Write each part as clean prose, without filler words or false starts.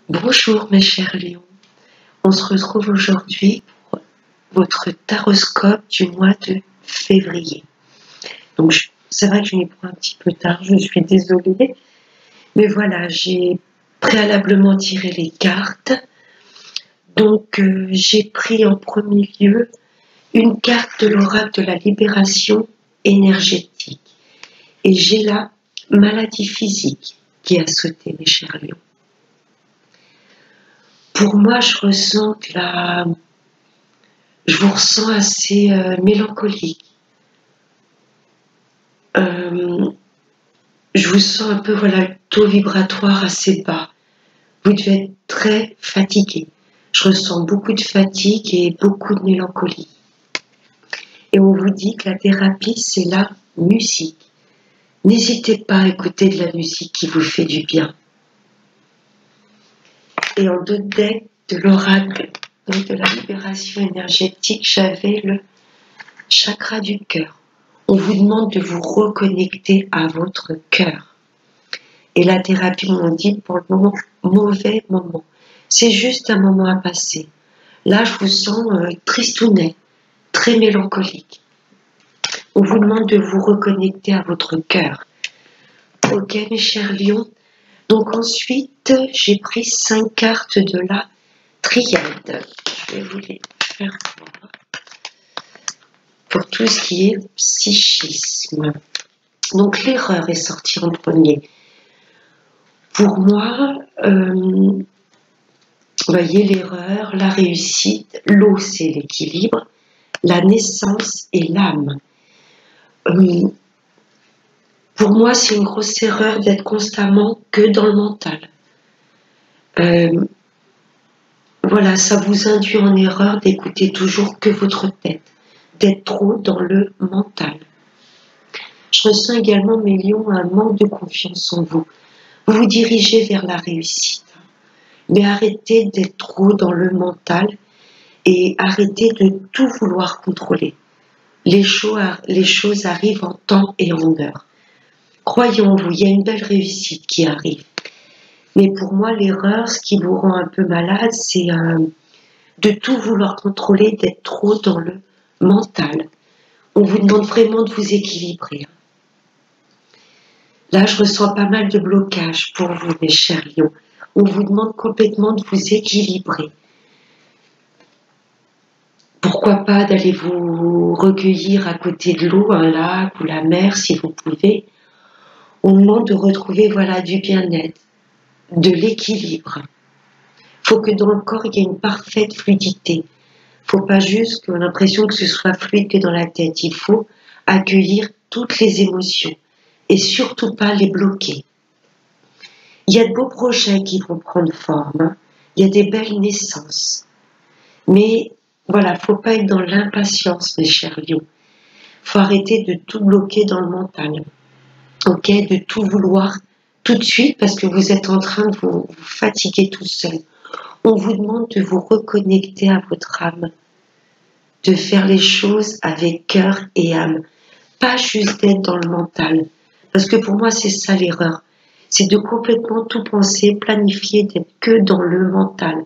Bonjour mes chers lions, on se retrouve aujourd'hui pour votre taroscope du mois de février. Donc c'est vrai que je m'y prends un petit peu tard, je suis désolée, mais voilà, j'ai préalablement tiré les cartes. Donc j'ai pris en premier lieu une carte de l'oracle de la libération énergétique. Et j'ai la maladie physique qui a sauté, mes chers lions. Pour moi, je vous ressens assez mélancolique. Je vous sens un peu, le taux vibratoire assez bas. Vous devez être très fatigué. Je ressens beaucoup de fatigue et beaucoup de mélancolie. Et on vous dit que la thérapie, c'est la musique. N'hésitez pas à écouter de la musique qui vous fait du bien. Et en deux decks de l'oracle de la libération énergétique, j'avais le chakra du cœur. On vous demande de vous reconnecter à votre cœur. Et la thérapie m'ont dit pour le moment, mauvais moment. C'est juste un moment à passer. Là, je vous sens tristounet, très mélancolique. On vous demande de vous reconnecter à votre cœur. Ok, mes chers lions. Donc ensuite, j'ai pris 5 cartes de la triade. Je vais vous les faire voir. Pour tout ce qui est psychisme. Donc l'erreur est sortie en premier. Pour moi, vous voyez l'erreur, la réussite, l'eau c'est l'équilibre, la naissance et l'âme. Pour moi, c'est une grosse erreur d'être constamment que dans le mental. Voilà, ça vous induit en erreur d'écouter toujours que votre tête, d'être trop dans le mental. Je ressens également, mes lions, un manque de confiance en vous. Vous vous dirigez vers la réussite, mais arrêtez d'être trop dans le mental et arrêtez de tout vouloir contrôler. Les choses arrivent en temps et en heure. Croyez en vous, il y a une belle réussite qui arrive. Mais pour moi, l'erreur, ce qui vous rend un peu malade, c'est de tout vouloir contrôler, d'être trop dans le mental. On vous demande vraiment de vous équilibrer. Là, je ressens pas mal de blocages pour vous, mes chers lions. On vous demande complètement de vous équilibrer. Pourquoi pas d'aller vous recueillir à côté de l'eau, un lac ou la mer, si vous pouvez. On demande de retrouver, du bien-être, de l'équilibre. Il faut que dans le corps, il y ait une parfaite fluidité. Il ne faut pas juste qu'on ait l'impression que ce soit fluide que dans la tête. Il faut accueillir toutes les émotions et surtout pas les bloquer. Il y a de beaux projets qui vont prendre forme. Il y a des belles naissances. Mais voilà, il ne faut pas être dans l'impatience, mes chers lions. Il faut arrêter de tout bloquer dans le mental. Ok, de tout vouloir tout de suite parce que vous êtes en train de vous fatiguer tout seul. On vous demande de vous reconnecter à votre âme, de faire les choses avec cœur et âme, pas juste d'être dans le mental. Parce que pour moi, c'est ça l'erreur. C'est de complètement tout penser, planifier, d'être que dans le mental.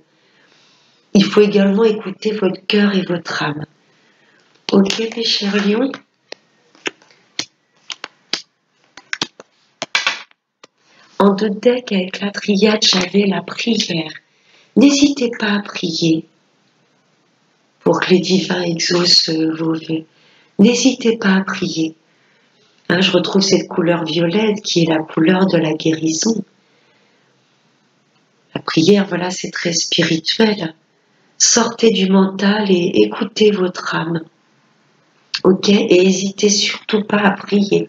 Il faut également écouter votre cœur et votre âme. Ok, mes chers lions? En deux decks avec la triade, j'avais la prière. N'hésitez pas à prier pour que les divins exaucent vos vœux. N'hésitez pas à prier. Je retrouve cette couleur violette qui est la couleur de la guérison. La prière, c'est très spirituel. Sortez du mental et écoutez votre âme. Ok? Et n'hésitez surtout pas à prier.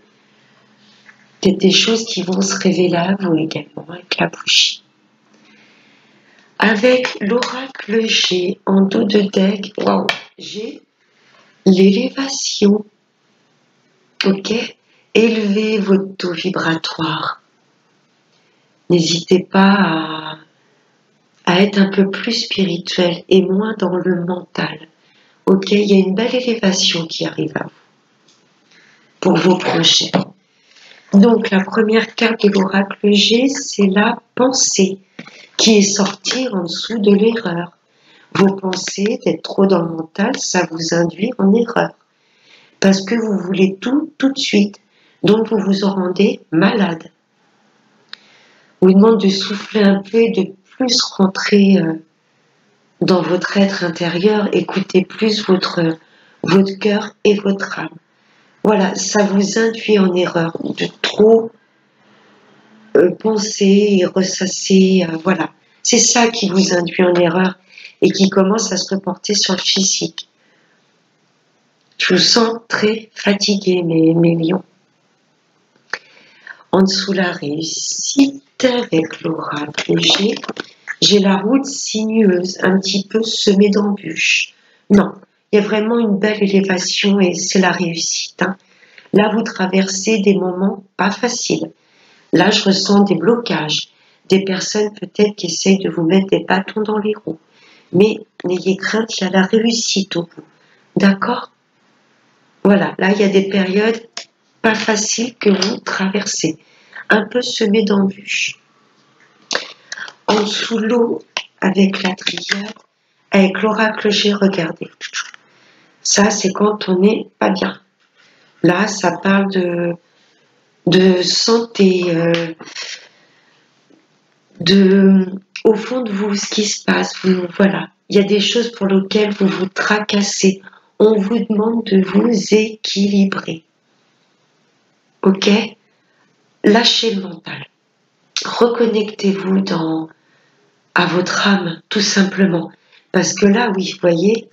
Peut-être des choses qui vont se révéler à vous également avec la bougie. Avec l'oracle G en dos de deck, j'ai l'élévation. Ok? Élevez votre taux vibratoire. N'hésitez pas à être un peu plus spirituel et moins dans le mental. Ok? Il y a une belle élévation qui arrive à vous pour vos projets. Donc, la première carte de l'oracle G, c'est la pensée qui est sortir en dessous de l'erreur. Vos pensées d'être trop dans le mental, ça vous induit en erreur. Parce que vous voulez tout de suite. Donc vous vous en rendez malade. On vous demande de souffler un peu et de plus rentrer dans votre être intérieur, écoutez plus votre cœur et votre âme. Voilà, ça vous induit en erreur de trop penser et ressasser, voilà. C'est ça qui vous induit en erreur et qui commence à se reporter sur le physique. Je vous sens très fatigué, mes lions. En dessous la réussite avec l'oracle j'ai la route sinueuse, un petit peu semée d'embûches. Non, il y a vraiment une belle élévation et c'est la réussite. Hein. Là, vous traversez des moments pas faciles. Là, je ressens des blocages, des personnes peut-être qui essayent de vous mettre des bâtons dans les roues. Mais n'ayez crainte, il y a la réussite au bout. D'accord? Voilà, là, il y a des périodes pas faciles que vous traversez, un peu semées d'embûches. En dessous l'eau, avec la triade, avec l'oracle G, regardez. Ça, c'est quand on n'est pas bien. Là, ça parle de santé, au fond de vous, ce qui se passe. Voilà, il y a des choses pour lesquelles vous vous tracassez. On vous demande de vous équilibrer. Ok? Lâchez le mental. Reconnectez-vous à votre âme, tout simplement. Parce que là, oui, vous voyez,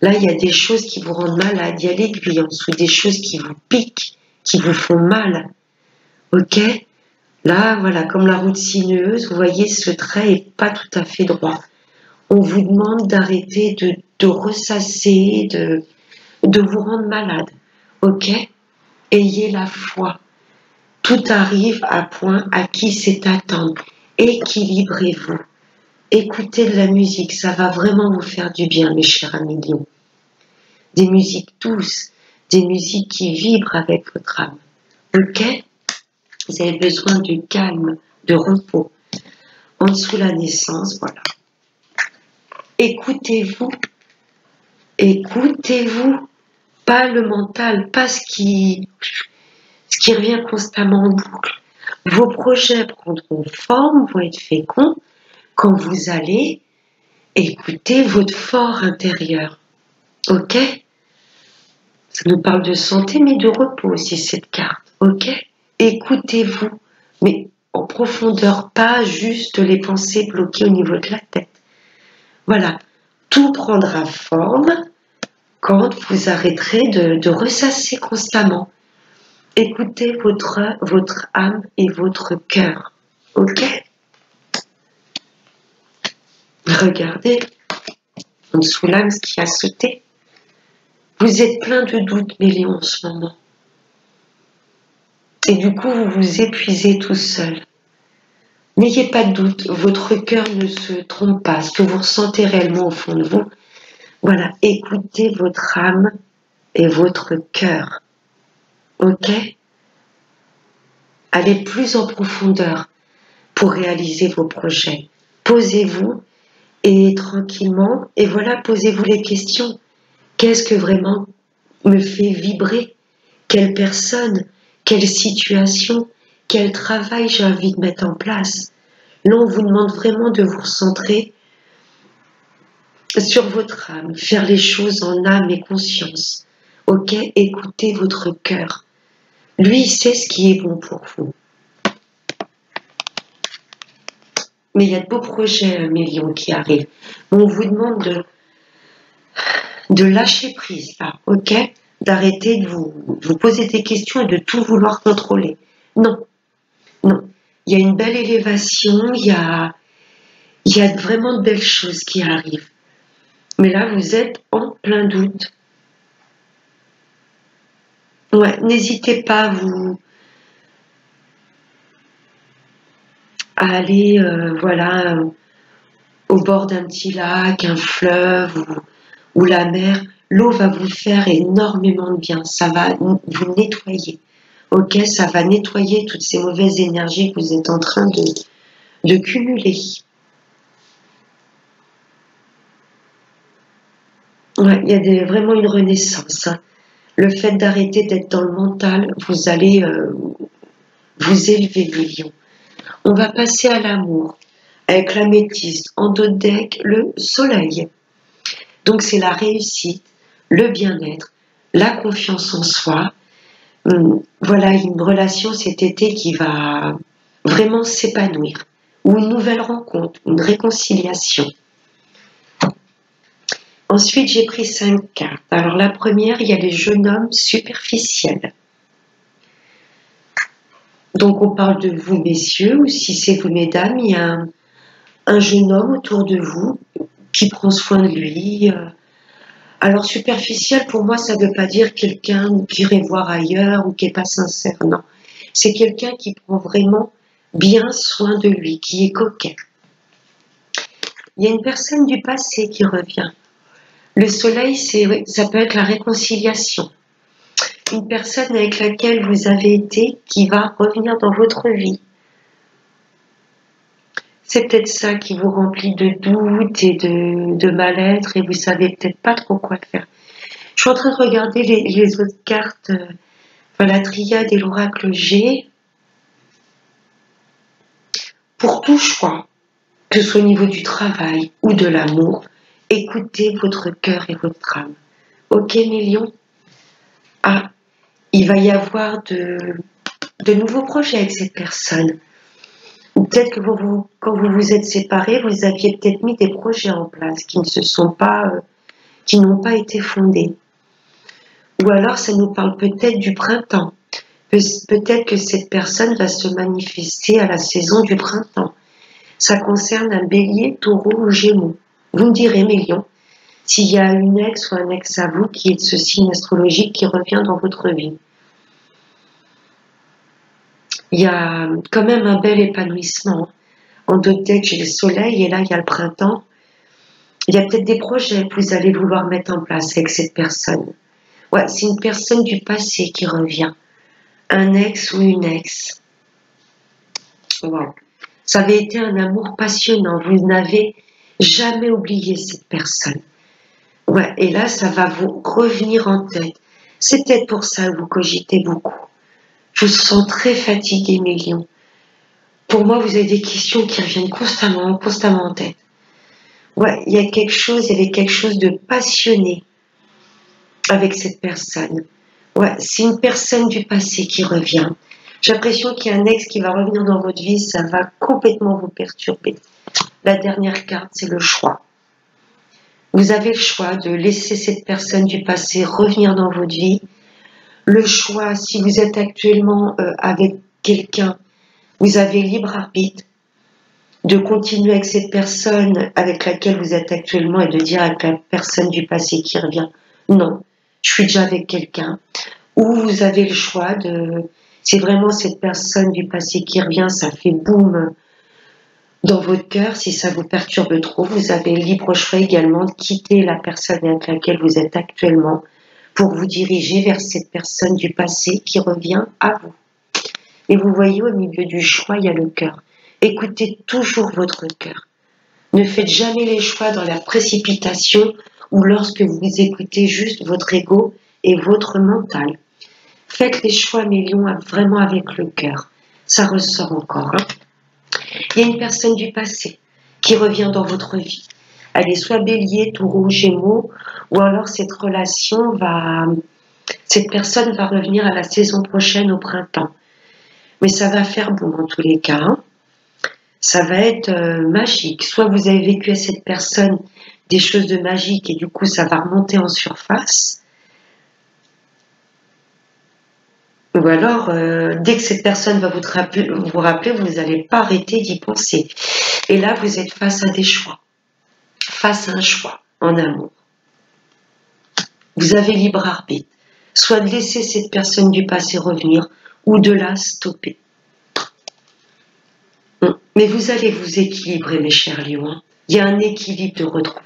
là, il y a des choses qui vous rendent malade. Il y a l'aiguille en dessous, des choses qui vous piquent, qui vous font mal. Ok? Là, voilà, comme la route sinueuse, vous voyez, ce trait est pas tout à fait droit. On vous demande d'arrêter de ressasser, de vous rendre malade. Ok? Ayez la foi. Tout arrive à point à qui c'est attendre. Équilibrez-vous. Écoutez de la musique, ça va vraiment vous faire du bien, mes chers amis lions. Des musiques douces, des musiques qui vibrent avec votre âme. Ok? Vous avez besoin de calme, de repos. En dessous la naissance, voilà. Écoutez-vous. Écoutez-vous. Pas le mental, pas ce qui revient constamment en boucle. Vos projets prendront forme, vont être féconds quand vous allez écouter votre fort intérieur. Ok? Ça nous parle de santé, mais de repos aussi, cette carte. Ok? Écoutez-vous, mais en profondeur, pas juste les pensées bloquées au niveau de la tête. Voilà. Tout prendra forme quand vous arrêterez de ressasser constamment. Écoutez votre âme et votre cœur. Ok? Regardez en dessous l'âme ce qui a sauté. Vous êtes plein de doutes, mes lions, en ce moment. Et du coup, vous vous épuisez tout seul. N'ayez pas de doute, votre cœur ne se trompe pas. Ce que vous ressentez réellement au fond de vous, voilà, écoutez votre âme et votre cœur. Ok? Allez plus en profondeur pour réaliser vos projets. Posez-vous et tranquillement, et voilà, posez-vous les questions. Qu'est-ce que vraiment me fait vibrer? Quelle personne? Quelle situation? Quel travail j'ai envie de mettre en place? Là, on vous demande vraiment de vous recentrer sur votre âme, faire les choses en âme et conscience. Ok? Écoutez votre cœur. Lui, il sait ce qui est bon pour vous. Mais il y a de beaux projets, mes lions, qui arrivent. On vous demande de lâcher prise, là, ok? D'arrêter de vous poser des questions et de tout vouloir contrôler. Non, non. Il y a une belle élévation, il y a vraiment de belles choses qui arrivent. Mais là, vous êtes en plein doute. Ouais, n'hésitez pas à aller, voilà, au bord d'un petit lac, un fleuve ou la mer. L'eau va vous faire énormément de bien. Ça va vous nettoyer. Ok, ça va nettoyer toutes ces mauvaises énergies que vous êtes en train de cumuler. Ouais, il y a vraiment une renaissance, hein. Le fait d'arrêter d'être dans le mental, vous allez vous élever, les lions. On va passer à l'amour avec l'améthyste, en dos de deck, le soleil. Donc c'est la réussite, le bien-être, la confiance en soi. Voilà une relation cet été qui va vraiment s'épanouir. Ou une nouvelle rencontre, une réconciliation. Ensuite, j'ai pris 5 cartes. Alors la première, il y a les jeunes hommes superficiels. Donc on parle de vous, messieurs, ou si c'est vous, mesdames, il y a un jeune homme autour de vous qui prend soin de lui. Alors superficiel, pour moi, ça ne veut pas dire quelqu'un qui irait voir ailleurs ou qui n'est pas sincère, non. C'est quelqu'un qui prend vraiment bien soin de lui, qui est coquet. Il y a une personne du passé qui revient. Le soleil, ça peut être la réconciliation. Une personne avec laquelle vous avez été qui va revenir dans votre vie. C'est peut-être ça qui vous remplit de doutes et de mal-être et vous savez peut-être pas trop quoi faire. Je suis en train de regarder les autres cartes, la triade et l'oracle G. Pour tout choix, que ce soit au niveau du travail ou de l'amour, écoutez votre cœur et votre âme. Ok, mes lions? Ah, il va y avoir de nouveaux projets avec cette personne. Ou peut-être que quand vous vous êtes séparés, vous aviez peut-être mis des projets en place qui qui n'ont pas été fondés. Ou alors ça nous parle peut-être du printemps. Peut-être que cette personne va se manifester à la saison du printemps. Ça concerne un bélier, taureau ou gémeaux. Vous me direz, mes lions, s'il y a une ex ou un ex à vous qui est de ce signe astrologique qui revient dans votre vie. Il y a quand même un bel épanouissement. En d'autres decks, j'ai le soleil et là, il y a le printemps. Il y a peut-être des projets que vous allez vouloir mettre en place avec cette personne. Ouais, c'est une personne du passé qui revient. Un ex ou une ex. Wow. Ça avait été un amour passionnant. Vous n'avez jamais oublié cette personne. Ouais, et là, ça va vous revenir en tête. C'est peut-être pour ça que vous cogitez beaucoup. Je vous sens très fatigué, mes lions. Pour moi, vous avez des questions qui reviennent constamment, constamment en tête. Ouais, il y avait quelque chose de passionné avec cette personne. Ouais, c'est une personne du passé qui revient. J'ai l'impression qu'il y a un ex qui va revenir dans votre vie, ça va complètement vous perturber. La dernière carte, c'est le choix. Vous avez le choix de laisser cette personne du passé revenir dans votre vie. Le choix, si vous êtes actuellement avec quelqu'un, vous avez libre arbitre de continuer avec cette personne avec laquelle vous êtes actuellement et de dire avec la personne du passé qui revient, non, je suis déjà avec quelqu'un. Ou vous avez le choix si vraiment cette personne du passé qui revient, ça fait boum dans votre cœur, si ça vous perturbe trop, vous avez le libre choix également de quitter la personne avec laquelle vous êtes actuellement pour vous diriger vers cette personne du passé qui revient à vous. Et vous voyez, au milieu du choix, il y a le cœur. Écoutez toujours votre cœur. Ne faites jamais les choix dans la précipitation ou lorsque vous écoutez juste votre ego et votre mental. Faites les choix, mes lions, vraiment avec le cœur. Ça ressort encore. Hein. Il y a une personne du passé qui revient dans votre vie. Elle est soit bélier, taureau, gémeaux, ou alors cette personne va revenir à la saison prochaine au printemps. Mais ça va faire bon en tous les cas. Hein. Ça va être magique. Soit vous avez vécu à cette personne des choses de magique et du coup ça va remonter en surface. Ou alors, dès que cette personne va vous rappeler, vous n'allez pas arrêter d'y penser. Et là, vous êtes face à des choix. Face à un choix en amour. Vous avez libre arbitre. Soit de laisser cette personne du passé revenir ou de la stopper. Mais vous allez vous équilibrer, mes chers lions. Hein. Il y a un équilibre de retrouver.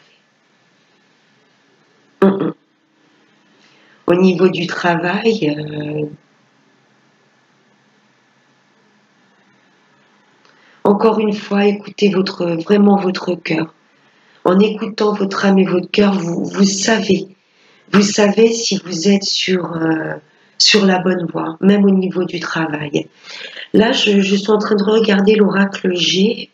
Au niveau du travail, encore une fois, écoutez vraiment votre cœur. en écoutant votre âme et votre cœur, vous savez si vous êtes sur la bonne voie, même au niveau du travail. Là, je suis en train de regarder l'oracle G.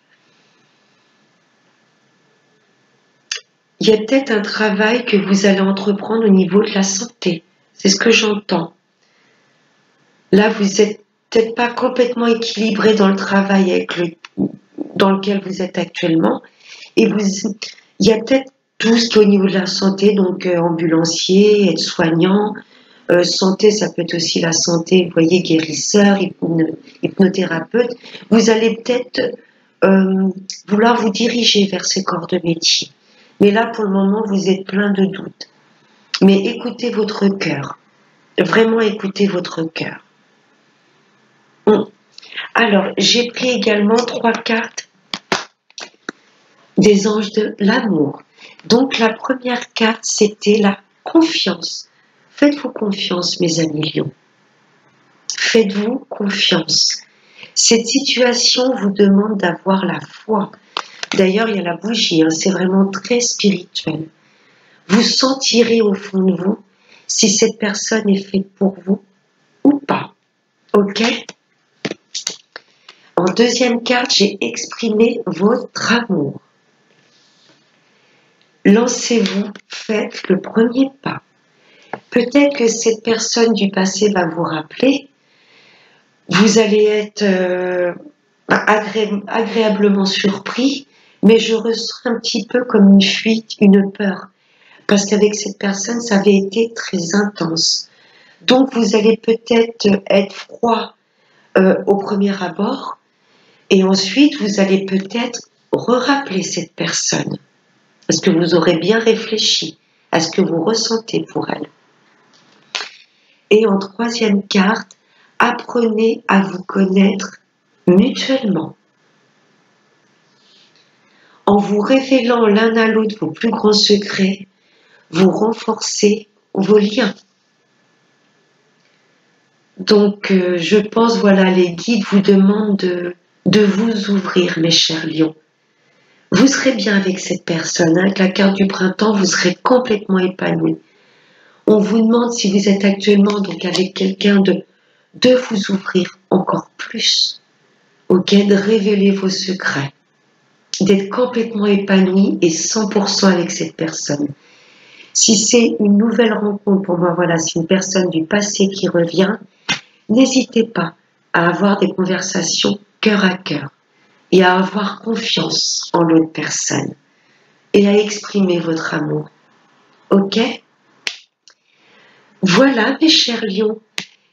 Il y a peut-être un travail que vous allez entreprendre au niveau de la santé. C'est ce que j'entends. Là, vous êtes peut-être pas complètement équilibré dans le travail dans lequel vous êtes actuellement. Et il y a peut-être tout ce qui est au niveau de la santé, donc ambulancier, aide-soignant. Santé, ça peut être aussi la santé, vous voyez, guérisseur, hypnothérapeute. Vous allez peut-être vouloir vous diriger vers ce corps de métier. Mais là, pour le moment, vous êtes plein de doutes. Mais écoutez votre cœur. Vraiment écoutez votre cœur. Alors, j'ai pris également 3 cartes des anges de l'amour. Donc, la première carte, c'était la confiance. Faites-vous confiance, mes amis lions. Faites-vous confiance. Cette situation vous demande d'avoir la foi. D'ailleurs, il y a la bougie, hein, c'est vraiment très spirituel. Vous sentirez au fond de vous si cette personne est faite pour vous ou pas. Ok? En deuxième carte, j'ai exprimé votre amour. Lancez-vous, faites le premier pas. Peut-être que cette personne du passé va vous rappeler. Vous allez être agréablement surpris, mais je ressens un petit peu comme une fuite, une peur. Parce qu'avec cette personne, ça avait été très intense. Donc vous allez peut-être être froid au premier abord, et ensuite vous allez peut-être rappeler cette personne. Parce que vous aurez bien réfléchi à ce que vous ressentez pour elle. Et en troisième carte, apprenez à vous connaître mutuellement. En vous révélant l'un à l'autre vos plus grands secrets, vous renforcez vos liens. Donc, je pense, voilà, les guides vous demandent de vous ouvrir, mes chers lions. Vous serez bien avec cette personne. Avec la carte du printemps, vous serez complètement épanoui. On vous demande, si vous êtes actuellement donc avec quelqu'un, de vous ouvrir encore plus. Ok, de révéler vos secrets. D'être complètement épanoui et 100% avec cette personne. Si c'est une nouvelle rencontre pour moi, voilà, c'est une personne du passé qui revient, n'hésitez pas à avoir des conversations cœur à cœur et à avoir confiance en l'autre personne et à exprimer votre amour. Ok? Voilà, mes chers lions,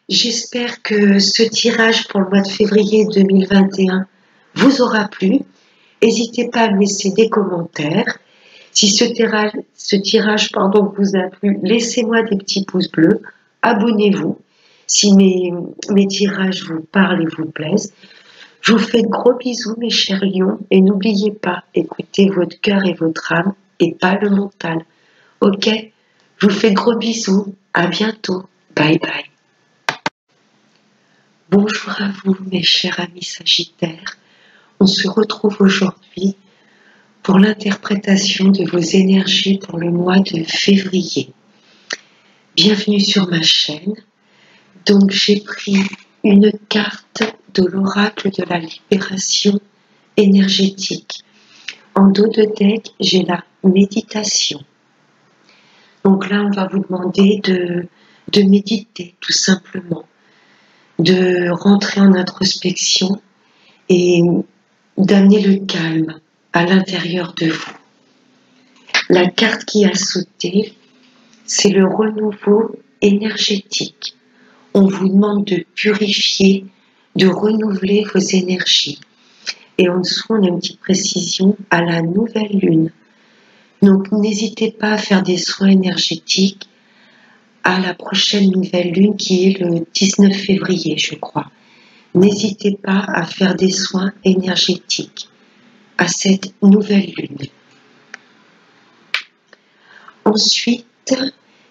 j'espère que ce tirage pour le mois de février 2021 vous aura plu. N'hésitez pas à me laisser des commentaires. Si ce tirage vous a plu, laissez-moi des petits pouces bleus, abonnez-vous si mes tirages vous parlent et vous plaisent. Je vous fais de gros bisous, mes chers lions, et n'oubliez pas, écoutez votre cœur et votre âme et pas le mental. Ok? Je vous fais de gros bisous, à bientôt, bye bye. Bonjour à vous, mes chers amis sagittaires. On se retrouve aujourd'hui pour l'interprétation de vos énergies pour le mois de février. Bienvenue sur ma chaîne. Donc j'ai pris une carte de l'oracle de la libération énergétique. En dos de deck, j'ai la méditation. Donc là, on va vous demander de méditer tout simplement, de rentrer en introspection et d'amener le calme à l'intérieur de vous. La carte qui a sauté, c'est le renouveau énergétique. On vous demande de purifier, de renouveler vos énergies. Et en dessous, on a une petite précision à la nouvelle lune. Donc, n'hésitez pas à faire des soins énergétiques à la prochaine nouvelle lune qui est le 19 février, je crois. N'hésitez pas à faire des soins énergétiques à cette nouvelle lune. Ensuite,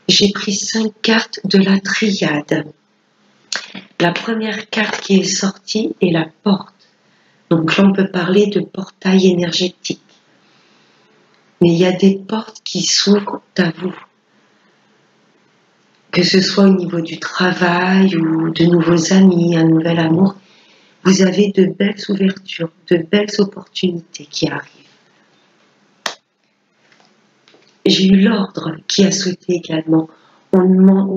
j'ai pris 5 cartes de la triade. La première carte qui est sortie est la porte. Donc là, on peut parler de portail énergétique. Mais il y a des portes qui s'ouvrent à vous. Que ce soit au niveau du travail ou de nouveaux amis, un nouvel amour, vous avez de belles ouvertures, de belles opportunités qui arrivent. J'ai eu l'ordre qui a sauté également. On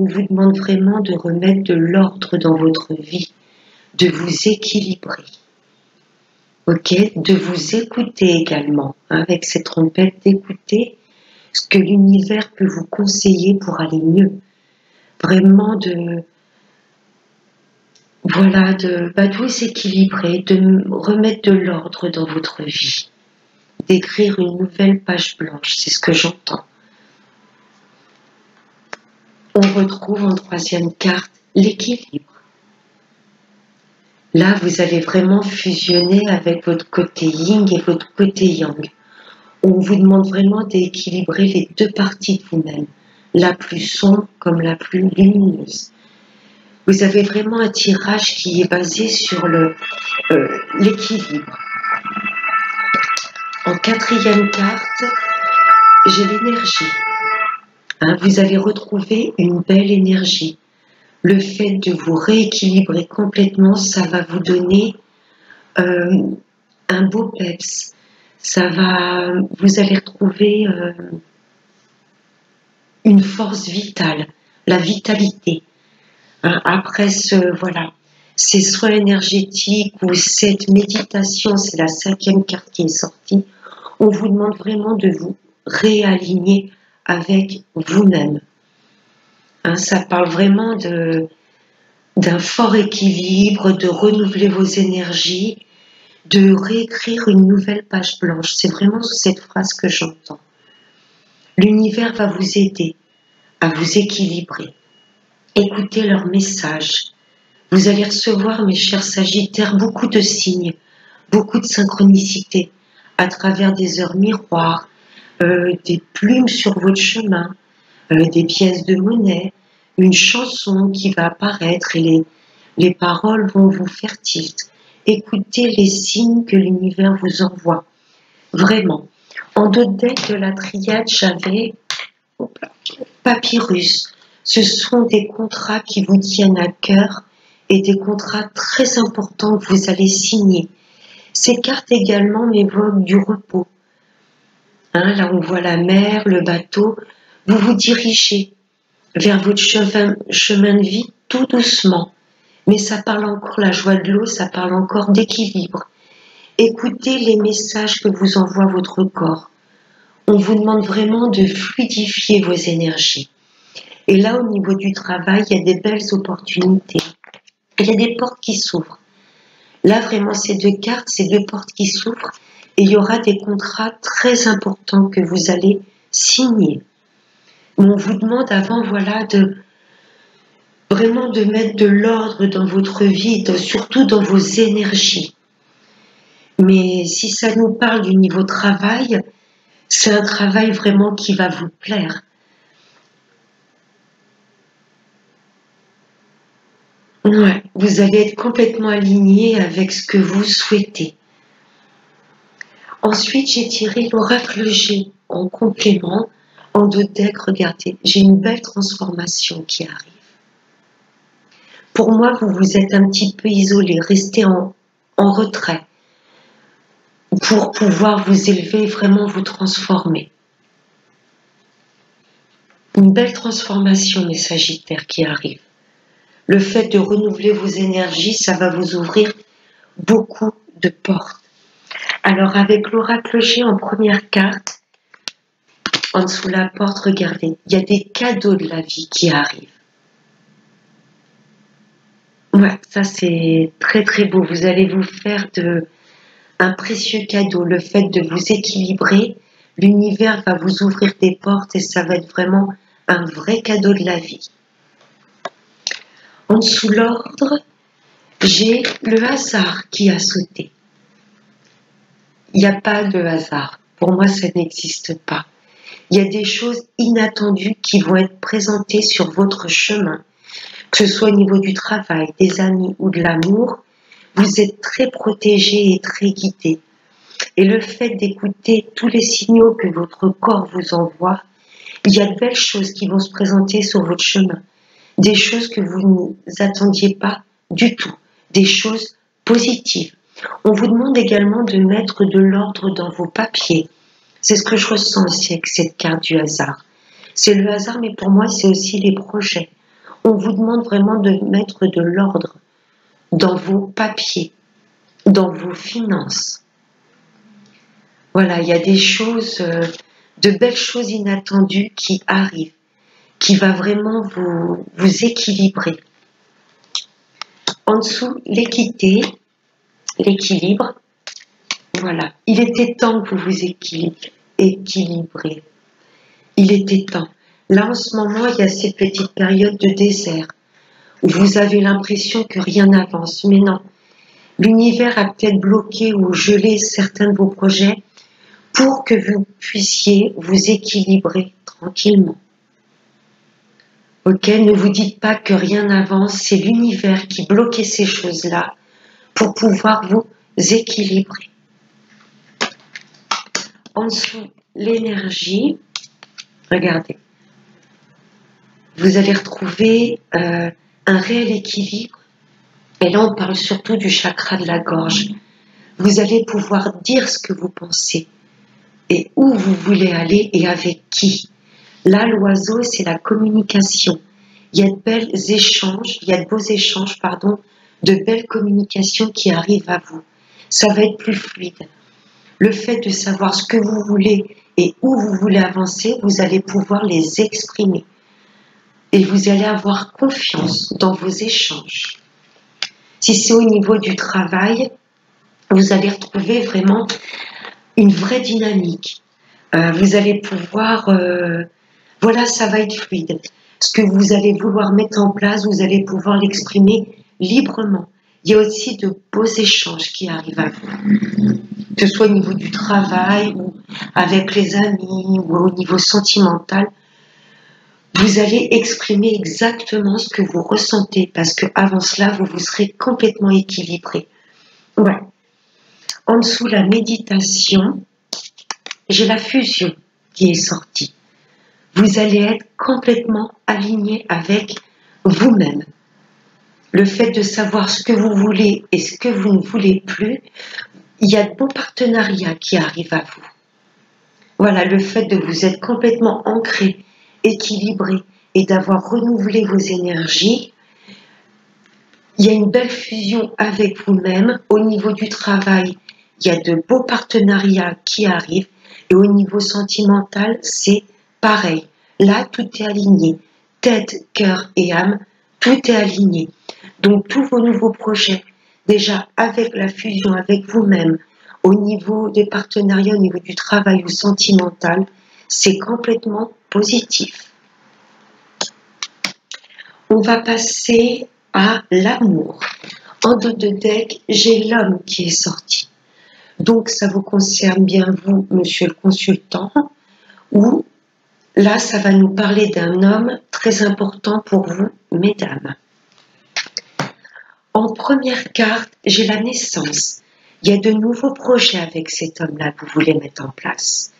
vous demande vraiment de remettre de l'ordre dans votre vie, de vous équilibrer, ok, de vous écouter également, hein, avec ces trompettes, d'écouter ce que l'univers peut vous conseiller pour aller mieux. Vraiment voilà, de vous équilibrer, de remettre de l'ordre dans votre vie, d'écrire une nouvelle page blanche, c'est ce que j'entends. On retrouve en troisième carte l'équilibre. Là, vous allez vraiment fusionner avec votre côté yin et votre côté yang. On vous demande vraiment d'équilibrer les deux parties de vous-même, la plus sombre comme la plus lumineuse. Vous avez vraiment un tirage qui est basé sur l'équilibre. En quatrième carte, j'ai l'énergie. Hein, vous allez retrouver une belle énergie. Le fait de vous rééquilibrer complètement, ça va vous donner un beau peps. Vous allez retrouver une force vitale, la vitalité. Hein, après ces soins énergétiques ou cette méditation, c'est la cinquième carte qui est sortie, on vous demande vraiment de vous réaligner avec vous-même. Hein, ça parle vraiment d'un fort équilibre, de renouveler vos énergies, de réécrire une nouvelle page blanche. C'est vraiment cette phrase que j'entends. L'univers va vous aider à vous équilibrer. Écoutez leurs messages. Vous allez recevoir, mes chers Sagittaires, beaucoup de signes, beaucoup de synchronicité à travers des heures miroirs, des plumes sur votre chemin, des pièces de monnaie, une chanson qui va apparaître et les paroles vont vous faire tilt. Écoutez les signes que l'univers vous envoie. Vraiment. En dos de deck de la triade, j'avais Papyrus. Ce sont des contrats qui vous tiennent à cœur et des contrats très importants que vous allez signer. Ces cartes également m'évoquent du repos. Hein, là on voit la mer, le bateau. Vous vous dirigez vers votre chemin de vie tout doucement. Mais ça parle encore, la joie de l'eau, ça parle encore d'équilibre. Écoutez les messages que vous envoie votre corps. On vous demande vraiment de fluidifier vos énergies. Et là, au niveau du travail, il y a des belles opportunités. Il y a des portes qui s'ouvrent. Là, vraiment, ces deux cartes, ces deux portes qui s'ouvrent, et il y aura des contrats très importants que vous allez signer. Mais on vous demande avant, voilà, vraiment de mettre de l'ordre dans votre vie, surtout dans vos énergies. Mais si ça nous parle du niveau travail, c'est un travail vraiment qui va vous plaire. Ouais, vous allez être complètement aligné avec ce que vous souhaitez. Ensuite, j'ai tiré l'oracle G en complément. En deux decks, regardez, j'ai une belle transformation qui arrive. Pour moi, vous vous êtes un petit peu isolé, restez en retrait pour pouvoir vous élever, vraiment vous transformer. Une belle transformation, mes Sagittaires, qui arrive. Le fait de renouveler vos énergies, ça va vous ouvrir beaucoup de portes. Alors, avec l'oracle G en première carte, en dessous de la porte, regardez, il y a des cadeaux de la vie qui arrivent. Ouais, ça c'est très très beau. Vous allez vous faire un précieux cadeau. Le fait de vous équilibrer, l'univers va vous ouvrir des portes et ça va être vraiment un vrai cadeau de la vie. En dessous de l'ordre, j'ai le hasard qui a sauté. Il n'y a pas de hasard. Pour moi, ça n'existe pas. Il y a des choses inattendues qui vont être présentées sur votre chemin, que ce soit au niveau du travail, des amis ou de l'amour. Vous êtes très protégé et très guidé. Et le fait d'écouter tous les signaux que votre corps vous envoie, il y a de belles choses qui vont se présenter sur votre chemin. Des choses que vous ne attendiez pas du tout. Des choses positives. On vous demande également de mettre de l'ordre dans vos papiers. C'est ce que je ressens aussi avec cette carte du hasard. C'est le hasard, mais pour moi, c'est aussi les projets. On vous demande vraiment de mettre de l'ordre dans vos papiers, dans vos finances. Voilà, il y a des choses, de belles choses inattendues qui arrivent, qui va vraiment vous équilibrer. En dessous, l'équité, l'équilibre. Voilà, il était temps que vous vous équilibrez. Il était temps. Là, en ce moment, il y a ces petites périodes de désert où vous avez l'impression que rien n'avance. Mais non, l'univers a peut-être bloqué ou gelé certains de vos projets pour que vous puissiez vous équilibrer tranquillement. Ok, ne vous dites pas que rien n'avance, c'est l'univers qui bloquait ces choses-là pour pouvoir vous équilibrer. En dessous, l'énergie, regardez, vous allez retrouver un réel équilibre. Et là, on parle surtout du chakra de la gorge. Vous allez pouvoir dire ce que vous pensez et où vous voulez aller et avec qui. Là, l'oiseau, c'est la communication. Il y a de beaux échanges, de belles communications qui arrivent à vous. Ça va être plus fluide. Le fait de savoir ce que vous voulez et où vous voulez avancer, vous allez pouvoir les exprimer. Et vous allez avoir confiance dans vos échanges. Si c'est au niveau du travail, vous allez retrouver vraiment une vraie dynamique. Vous allez pouvoir... voilà, ça va être fluide. Ce que vous allez vouloir mettre en place, vous allez pouvoir l'exprimer librement. Il y a aussi de beaux échanges qui arrivent à vous. Que ce soit au niveau du travail, ou avec les amis, ou au niveau sentimental. Vous allez exprimer exactement ce que vous ressentez, parce qu'avant cela, vous vous serez complètement équilibré. Ouais. En dessous, la méditation, j'ai la fusion qui est sortie. Vous allez être complètement aligné avec vous-même. Le fait de savoir ce que vous voulez et ce que vous ne voulez plus, il y a de beaux partenariats qui arrivent à vous. Voilà, le fait de vous être complètement ancré, équilibré et d'avoir renouvelé vos énergies, il y a une belle fusion avec vous-même. Au niveau du travail, il y a de beaux partenariats qui arrivent. Et au niveau sentimental, c'est pareil. Là, tout est aligné. Tête, cœur et âme, tout est aligné. Donc, tous vos nouveaux projets, déjà avec la fusion avec vous-même, au niveau des partenariats, au niveau du travail ou sentimental, c'est complètement positif. On va passer à l'amour. En dos de deck, j'ai l'homme qui est sorti. Donc, ça vous concerne bien vous, monsieur le consultant, ou là, ça va nous parler d'un homme très important pour vous, mesdames. En première carte, j'ai la naissance. Il y a de nouveaux projets avec cet homme-là que vous voulez mettre en place.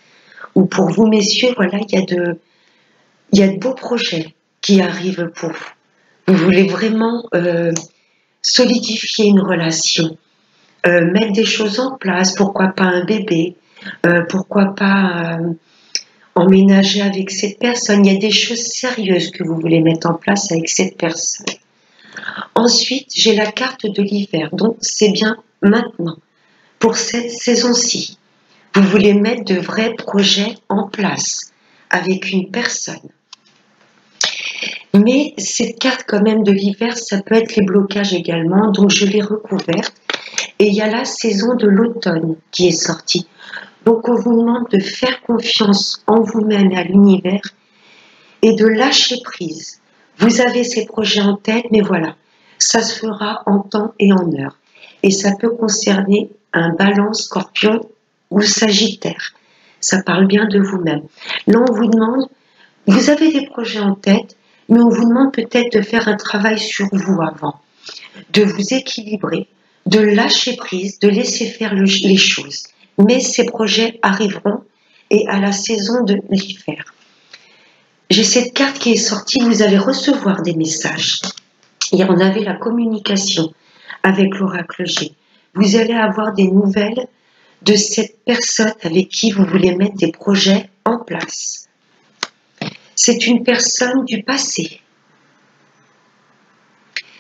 Ou pour vous, messieurs, voilà, il y a de beaux projets qui arrivent pour vous. Vous voulez vraiment solidifier une relation, mettre des choses en place, pourquoi pas un bébé, pourquoi pas emménager avec cette personne. Il y a des choses sérieuses que vous voulez mettre en place avec cette personne. Ensuite, j'ai la carte de l'hiver, donc c'est bien maintenant, pour cette saison-ci. Vous voulez mettre de vrais projets en place avec une personne. Mais cette carte quand même de l'hiver, ça peut être les blocages également, donc je l'ai recouverte. Et il y a la saison de l'automne qui est sortie. Donc on vous demande de faire confiance en vous-même et à l'univers et de lâcher prise. Vous avez ces projets en tête, mais voilà, ça se fera en temps et en heure. Et ça peut concerner un Balance, Scorpion ou Sagittaire. Ça parle bien de vous-même. Là, on vous demande, vous avez des projets en tête, mais on vous demande peut-être de faire un travail sur vous avant, de vous équilibrer, de lâcher prise, de laisser faire les choses mais ces projets arriveront et à la saison de l'hiver. J'ai cette carte qui est sortie, vous allez recevoir des messages. Et on avait la communication avec l'oracle G. Vous allez avoir des nouvelles de cette personne avec qui vous voulez mettre des projets en place. C'est une personne du passé.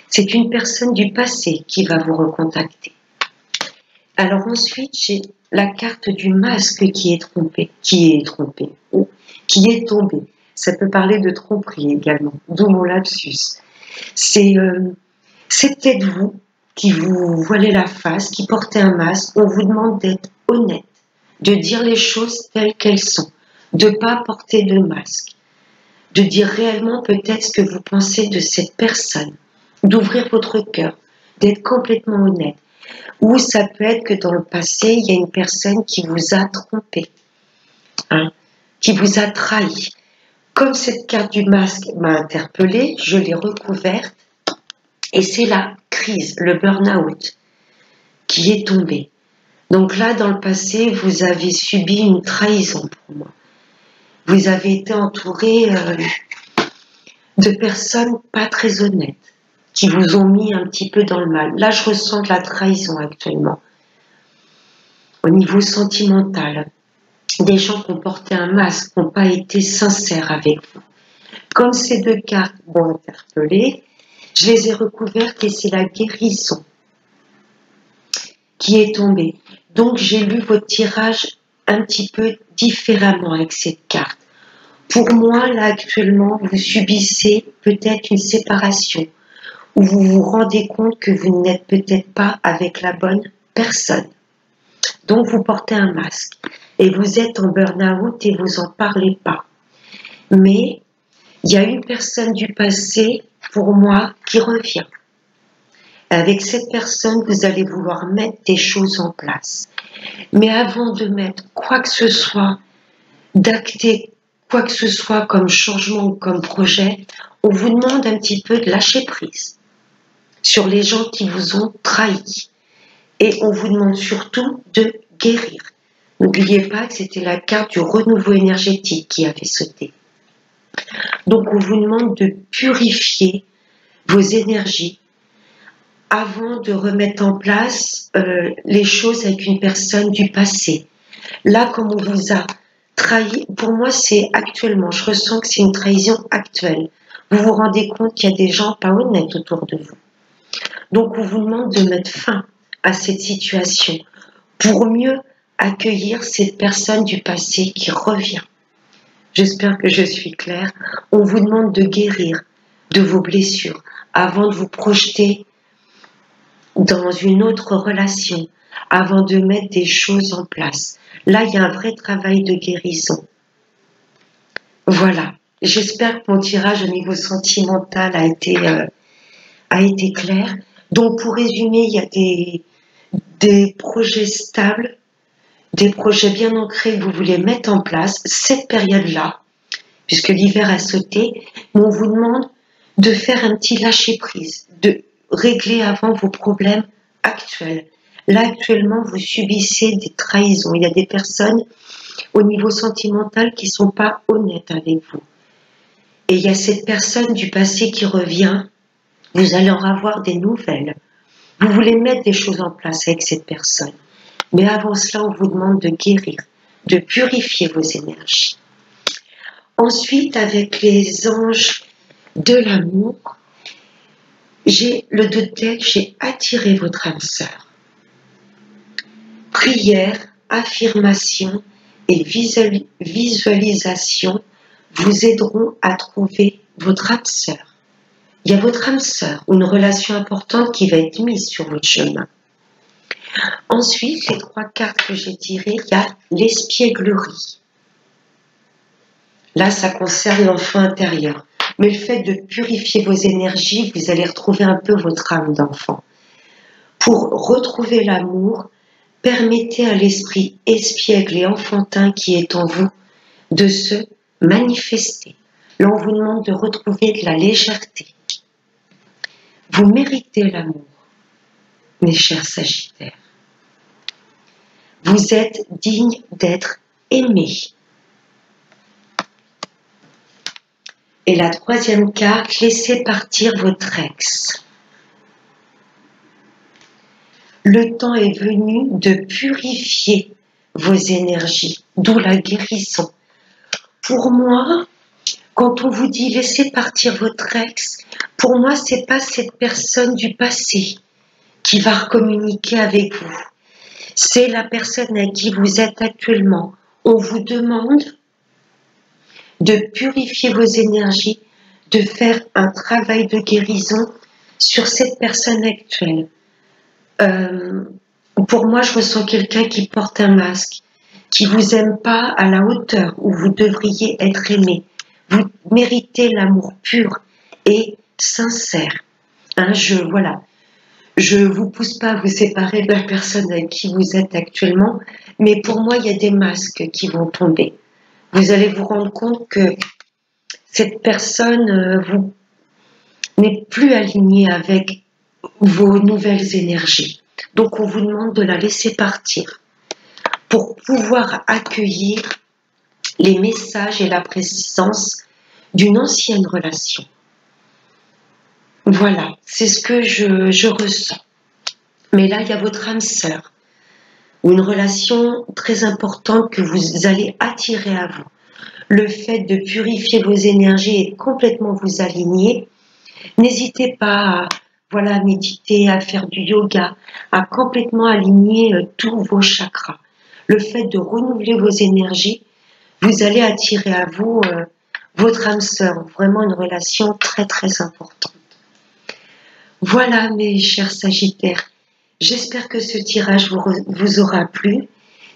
C'est une personne du passé qui va vous recontacter. Alors ensuite, j'ai la carte du masque qui est tombé. Ça peut parler de tromperie également, d'où mon lapsus. C'est peut-être vous qui vous voilez la face, qui portez un masque. On vous demande d'être honnête, de dire les choses telles qu'elles sont, de ne pas porter de masque, de dire réellement peut-être ce que vous pensez de cette personne, d'ouvrir votre cœur, d'être complètement honnête. Ou ça peut être que dans le passé, il y a une personne qui vous a trompé, qui vous a trahi. Comme cette carte du masque m'a interpellée, je l'ai recouverte et c'est la crise, le burn-out qui est tombé. Donc là, dans le passé, vous avez subi une trahison pour moi. Vous avez été entouré de personnes pas très honnêtes, qui vous ont mis un petit peu dans le mal. Là, je ressens de la trahison actuellement. Au niveau sentimental, des gens qui ont porté un masque, qui n'ont pas été sincères avec vous. Comme ces deux cartes m'ont interpellée, je les ai recouvertes et c'est la guérison qui est tombée. Donc, j'ai lu votre tirage un petit peu différemment avec cette carte. Pour moi, là, actuellement, vous subissez peut-être une séparation où vous vous rendez compte que vous n'êtes peut-être pas avec la bonne personne. Donc, vous portez un masque et vous êtes en burn-out et vous n'en parlez pas. Mais il y a une personne du passé, pour moi, qui revient. Avec cette personne, vous allez vouloir mettre des choses en place. Mais avant de mettre quoi que ce soit, d'acter quoi que ce soit comme changement ou comme projet, on vous demande un petit peu de lâcher prise sur les gens qui vous ont trahi. Et on vous demande surtout de guérir. N'oubliez pas que c'était la carte du renouveau énergétique qui avait sauté. Donc on vous demande de purifier vos énergies avant de remettre en place les choses avec une personne du passé. Là, comme on vous a trahi, pour moi c'est actuellement, je ressens que c'est une trahison actuelle. Vous vous rendez compte qu'il y a des gens pas honnêtes autour de vous. Donc on vous demande de mettre fin à cette situation pour mieux accueillir cette personne du passé qui revient. J'espère que je suis claire. On vous demande de guérir de vos blessures avant de vous projeter dans une autre relation, avant de mettre des choses en place. Là, il y a un vrai travail de guérison. Voilà. J'espère que mon tirage au niveau sentimental a été clair. Donc, pour résumer, il y a des projets stables, des projets bien ancrés que vous voulez mettre en place cette période-là, puisque l'hiver a sauté, mais on vous demande de faire un petit lâcher-prise, de régler avant vos problèmes actuels. Là, actuellement, vous subissez des trahisons. Il y a des personnes au niveau sentimental qui ne sont pas honnêtes avec vous. Et il y a cette personne du passé qui revient. Vous allez en avoir des nouvelles. Vous voulez mettre des choses en place avec cette personne. Mais avant cela, on vous demande de guérir, de purifier vos énergies. Ensuite, avec les anges de l'amour, j'ai le 2 de tête, j'ai attiré votre âme sœur. Prière, affirmation et visualisation vous aideront à trouver votre âme sœur. Il y a votre âme sœur, une relation importante qui va être mise sur votre chemin. Ensuite, les 3 cartes que j'ai tirées, il y a l'espièglerie. Là, ça concerne l'enfant intérieur. Mais le fait de purifier vos énergies, vous allez retrouver un peu votre âme d'enfant. Pour retrouver l'amour, permettez à l'esprit espiègle et enfantin qui est en vous de se manifester. Là, on vous demande de retrouver de la légèreté. Vous méritez l'amour, mes chers Sagittaires. Vous êtes digne d'être aimé. Et la troisième carte, laissez partir votre ex. Le temps est venu de purifier vos énergies, d'où la guérison. Pour moi, quand on vous dit laissez partir votre ex, pour moi, c'est pas cette personne du passé qui va recommuniquer avec vous. C'est la personne à qui vous êtes actuellement. On vous demande de purifier vos énergies, de faire un travail de guérison sur cette personne actuelle. Pour moi, je ressens quelqu'un qui porte un masque, qui vous aime pas à la hauteur où vous devriez être aimé. Vous méritez l'amour pur et sincère. Je vous pousse pas à vous séparer de la personne avec qui vous êtes actuellement, mais pour moi, il y a des masques qui vont tomber. Vous allez vous rendre compte que cette personne vous n'est plus alignée avec vos nouvelles énergies. Donc, on vous demande de la laisser partir pour pouvoir accueillir les messages et la présence d'une ancienne relation. Voilà, c'est ce que je ressens. Mais là, il y a votre âme sœur, ou une relation très importante que vous allez attirer à vous. Le fait de purifier vos énergies et complètement vous aligner, n'hésitez pas à méditer, à faire du yoga, à complètement aligner tous vos chakras. Le fait de renouveler vos énergies, vous allez attirer à vous votre âme sœur, vraiment une relation très très importante. Voilà mes chers Sagittaires, j'espère que ce tirage vous aura plu.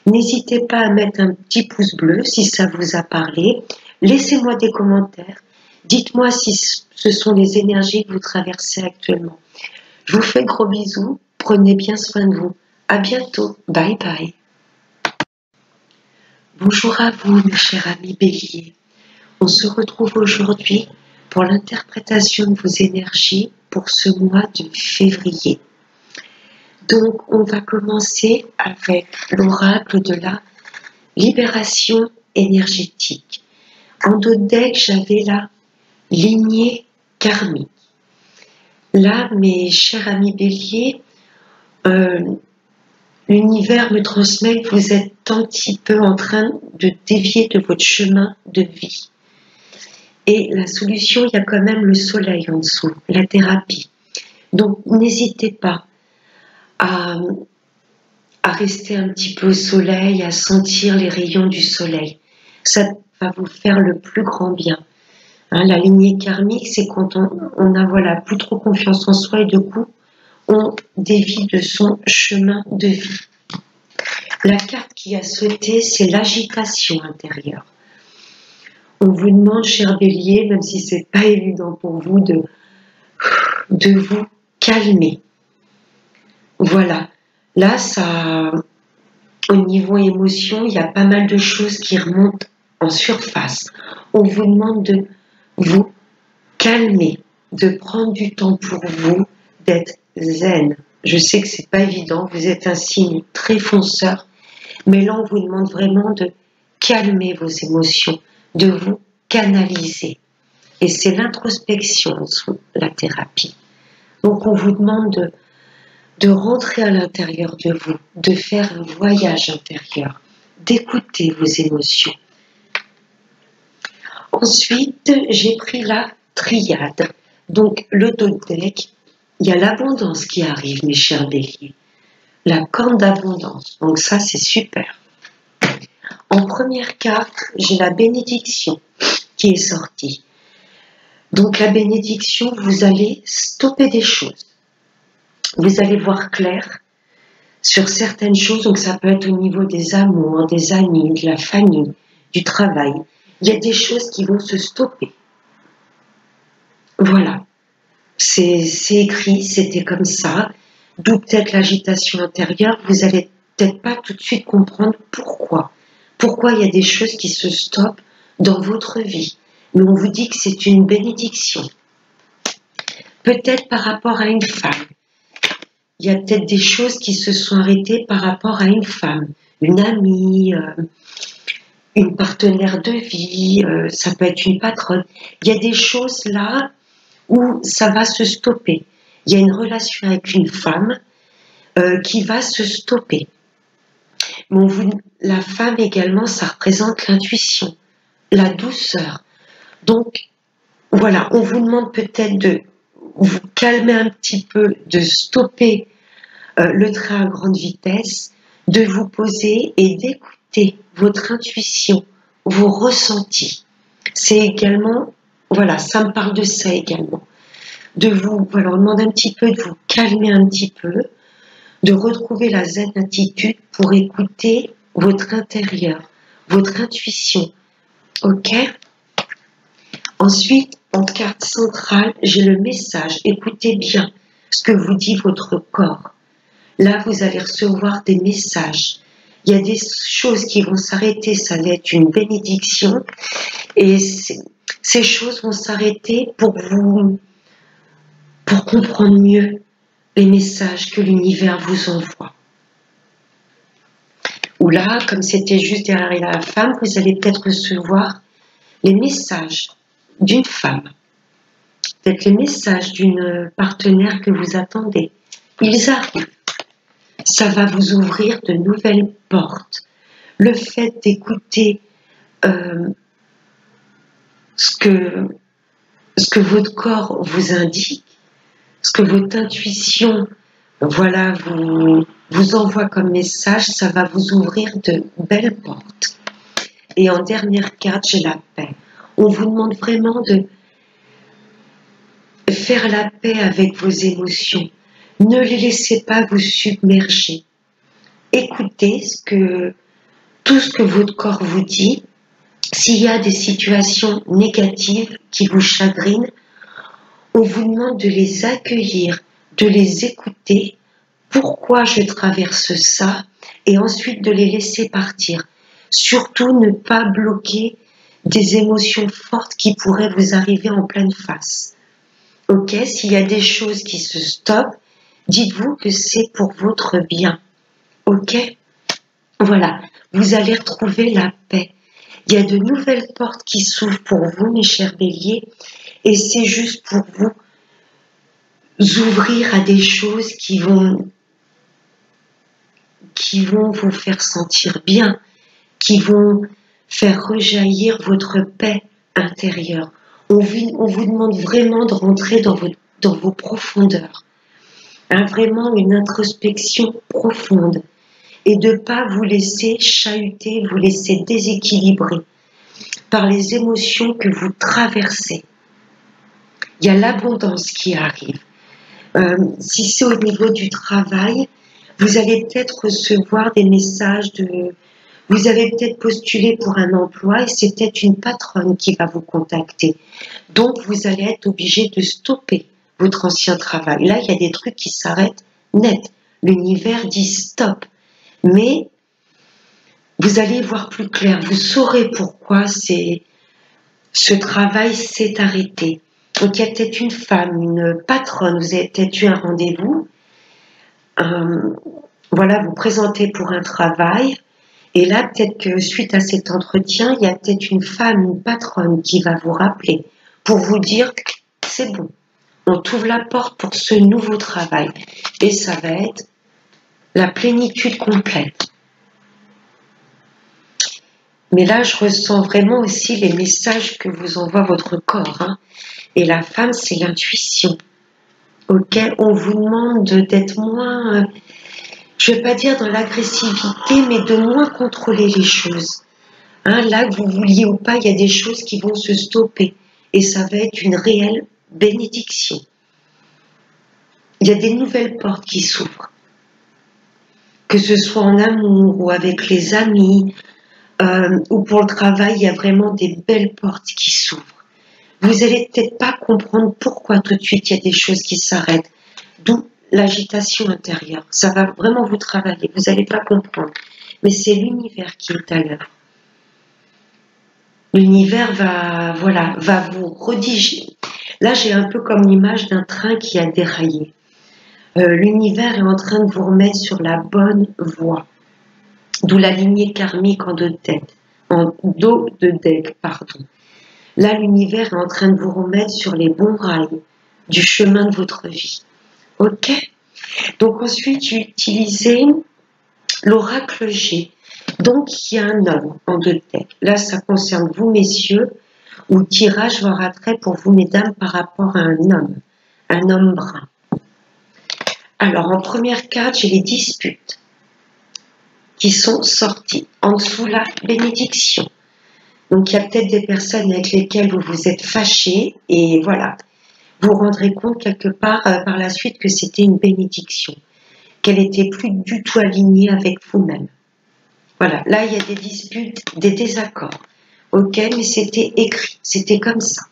N'hésitez pas à mettre un petit pouce bleu si ça vous a parlé. Laissez-moi des commentaires. Dites-moi si ce sont les énergies que vous traversez actuellement. Je vous fais gros bisous. Prenez bien soin de vous. À bientôt. Bye bye. Bonjour à vous, mes chers amis Bélier. On se retrouve aujourd'hui pour l'interprétation de vos énergies pour ce mois de février. Donc, on va commencer avec l'oracle de la libération énergétique. En dos de deck, j'avais la lignée karmique. Là, mes chers amis Bélier, l'univers me transmet que vous êtes un petit peu en train de dévier de votre chemin de vie. Et la solution, il y a quand même le soleil en dessous, la thérapie. Donc, n'hésitez pas à rester un petit peu au soleil, à sentir les rayons du soleil. Ça va vous faire le plus grand bien. Hein, la lignée karmique, c'est quand on a plus trop confiance en soi et du coup, on dévie de son chemin de vie. La carte qui a sauté, c'est l'agitation intérieure. On vous demande, cher Bélier, même si c'est pas évident pour vous, de vous calmer. Voilà. Là, au niveau émotion, il y a pas mal de choses qui remontent en surface. On vous demande de vous calmer, de prendre du temps pour vous, d'être zen. Je sais que c'est pas évident, vous êtes un signe très fonceur, mais là, on vous demande vraiment de calmer vos émotions, de vous canaliser. Et c'est l'introspection, la thérapie. Donc, on vous demande de rentrer à l'intérieur de vous, de faire un voyage intérieur, d'écouter vos émotions. Ensuite, j'ai pris la triade. Donc, le dos de deck, il y a l'abondance qui arrive, mes chers béliers. La corne d'abondance. Donc, ça, c'est super. En première carte, j'ai la bénédiction qui est sortie. Donc, la bénédiction, vous allez stopper des choses. Vous allez voir clair sur certaines choses. Donc, ça peut être au niveau des amours, des amis, de la famille, du travail. Il y a des choses qui vont se stopper. Voilà. C'est écrit, c'était comme ça. D'où peut-être l'agitation intérieure. Vous allez peut-être pas tout de suite comprendre pourquoi. Pourquoi il y a des choses qui se stoppent dans votre vie. Mais on vous dit que c'est une bénédiction. Peut-être par rapport à une femme. Il y a peut-être des choses qui se sont arrêtées par rapport à une femme. une amie, une partenaire de vie, ça peut être une patronne. Il y a des choses là où ça va se stopper. Il y a une relation avec une femme qui va se stopper. Mais la femme également, ça représente l'intuition, la douceur. Donc voilà, on vous demande peut-être de vous calmer un petit peu, de stopper le train à grande vitesse, de vous poser et d'écouter votre intuition, vos ressentis. C'est également, voilà, ça me parle de ça également. De vous, voilà, on demande un petit peu de vous calmer un petit peu, de retrouver la zen attitude pour écouter votre intérieur, votre intuition. Ok? Ensuite, en carte centrale, j'ai le message. Écoutez bien ce que vous dit votre corps. Là, vous allez recevoir des messages. Il y a des choses qui vont s'arrêter, ça va être une bénédiction. Et ces choses vont s'arrêter pour comprendre mieux les messages que l'univers vous envoie. Ou là, comme c'était juste derrière la femme, vous allez peut-être recevoir les messages d'une femme. Peut-être les messages d'une partenaire que vous attendez. Ils arrivent. Ça va vous ouvrir de nouvelles portes. Le fait d'écouter ce que votre corps vous indique, ce que votre intuition, voilà, vous envoie comme message, ça va vous ouvrir de belles portes. Et en dernière carte, j'ai la paix. On vous demande vraiment de faire la paix avec vos émotions. Ne les laissez pas vous submerger. Écoutez tout ce que votre corps vous dit. S'il y a des situations négatives qui vous chagrinent, on vous demande de les accueillir, de les écouter. Pourquoi je traverse ça? Et ensuite de les laisser partir. Surtout ne pas bloquer des émotions fortes qui pourraient vous arriver en pleine face. Ok, s'il y a des choses qui se stoppent, dites-vous que c'est pour votre bien. Ok, voilà, vous allez retrouver la paix. Il y a de nouvelles portes qui s'ouvrent pour vous, mes chers béliers, et c'est juste pour vous ouvrir à des choses qui vont vous faire sentir bien, qui vont faire rejaillir votre paix intérieure. On vous demande vraiment de rentrer dans vos profondeurs, hein, vraiment une introspection profonde, et de ne pas vous laisser chahuter, vous laisser déséquilibrer par les émotions que vous traversez. Il y a l'abondance qui arrive. Si c'est au niveau du travail, vous allez peut-être recevoir des messages vous avez peut-être postulé pour un emploi et c'est peut-être une patronne qui va vous contacter. Donc, vous allez être obligé de stopper votre ancien travail. Là, il y a des trucs qui s'arrêtent net. L'univers dit stop. Mais vous allez voir plus clair. Vous saurez pourquoi ce travail s'est arrêté. Donc, il y a peut-être une femme, une patronne, vous avez peut-être eu un rendez-vous. Voilà, vous présentez pour un travail. Et là, peut-être que suite à cet entretien, il y a peut-être une femme, une patronne qui va vous rappeler pour vous dire c'est bon, on t'ouvre la porte pour ce nouveau travail. Et ça va être la plénitude complète. Mais là, je ressens vraiment aussi les messages que vous envoie votre corps. Hein. Et la femme, c'est l'intuition. Ok, on vous demande d'être moins, je ne vais pas dire dans l'agressivité, mais de moins contrôler les choses. Hein, là, que vous vouliez ou pas, il y a des choses qui vont se stopper. Et ça va être une réelle bénédiction. Il y a des nouvelles portes qui s'ouvrent. Que ce soit en amour ou avec les amis ou pour le travail, il y a vraiment des belles portes qui s'ouvrent. Vous allez peut-être pas comprendre pourquoi tout de suite il y a des choses qui s'arrêtent. D'où l'agitation intérieure. Ça va vraiment vous travailler. Vous n'allez pas comprendre. Mais c'est l'univers qui est à l'œuvre. L'univers va vous rediriger. Là, j'ai un peu comme l'image d'un train qui a déraillé. L'univers est en train de vous remettre sur la bonne voie. d'où la lignée karmique en dos de deck, pardon. Là, l'univers est en train de vous remettre sur les bons rails du chemin de votre vie. Ok? Donc ensuite, j'ai utilisé l'oracle G. Donc, il y a un homme en 2 decks. Là, ça concerne vous, messieurs, ou le tirage va avoir trait pour vous, mesdames, par rapport à un homme brun. Alors, en première carte, j'ai les disputes qui sont sorties. En dessous, la bénédiction. Donc, il y a peut-être des personnes avec lesquelles vous vous êtes fâchés et voilà. Vous vous rendrez compte quelque part par la suite que c'était une bénédiction, qu'elle n'était plus du tout alignée avec vous-même. Voilà, là, il y a des disputes, des désaccords. Ok, mais c'était écrit, c'était comme ça.